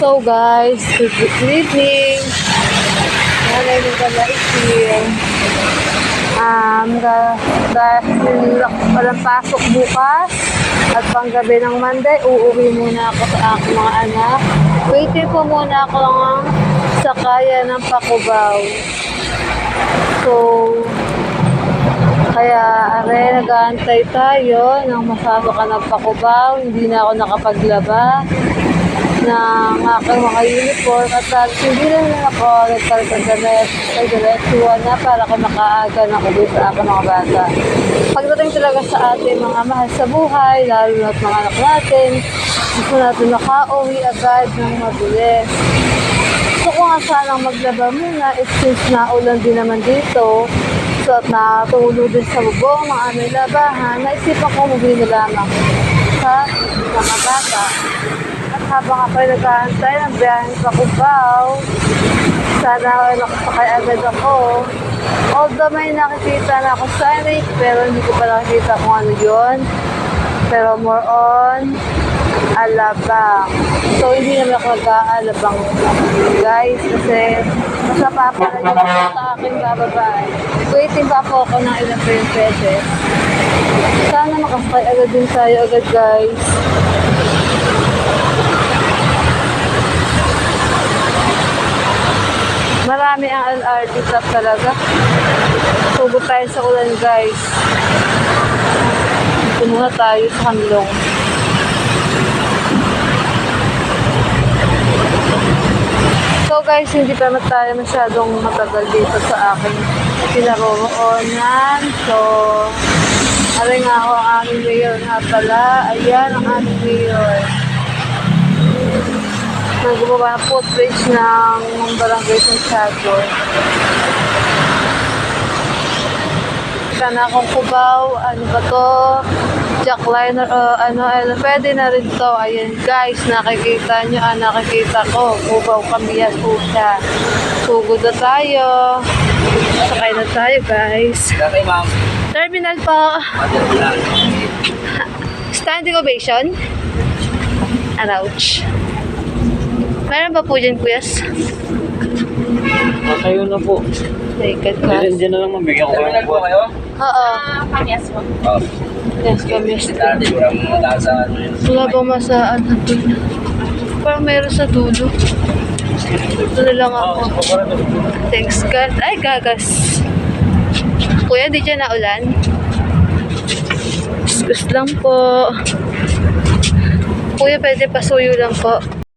So guys, good evening. Nanay mo pala here. Dahil walang pasok bukas at panggabi ng Monday, uuwi muna ako sa aking mga anak. Waiting po muna ako ng sakaya ng Pakubaw. So, kaya nag-aantay tayo ng masasakan ng Pakubaw. Hindi na ako nakapaglaba ng aking mga uniform at hindi lang ako nagkaliresuan na para ko makaaga ng uwi sa aking mga bata. Pagdating talaga sa ating mga mahal sa buhay, lalo na mga anak natin, gusto natin makauwi agad ng mabilis. Gusto ko nga sanang maglaba muna, since naulan din naman dito, so at natulog din sa bubong ng aming labahan, naisipan ko mabili na lamang sa mga bata. At habang ako'y nag-aantay ng biyaheng Pakubaw, sana nakasakay agad ako. Although may nakikita na ako sa lake, pero hindi ko pa nakikita kung ano yun. Pero more on alabang. So hindi naman ako nag-aalabang guys, kasi mas napapalagay ko sa aking bababaan. Waiting pa po ako ng ilang pesos. Sana makasakay agad din tayo agad guys. Marami ang LRT stop talaga. Sugot tayo sa ulan guys. Pumunta tayo sa Kanlong. So guys, hindi pa tayo masyadong matagal dito sa aking pinaroroonan. So, aray nga ako ang aming mayor nga pala. Ayan ang aming mayor. Nagbubawa ng footbridge ng barangay Santiago. Kana akong Cubao, ano ba to? Jackliner, pwede na rin to. Ayan guys, nakikita nyo, nakikita ko. Cubao Cambillas po siya. Sugod na tayo. Sakay na tayo guys. Terminal po. Standing ovation. Ouch. Meron ba po dyan, kuyas? Kayo na po. Naked class. Diyan na lang mabigyan ko kayo po. Oo. Pamiyas mo. Yes, kami. Wala bang masaan na dulo? Parang meron sa dulo. Ito na lang ako. Thanks God. Ay, gagas. Kuya, di dyan na ulan? Excuse lang po. Kuya, pwede pasuyo lang po.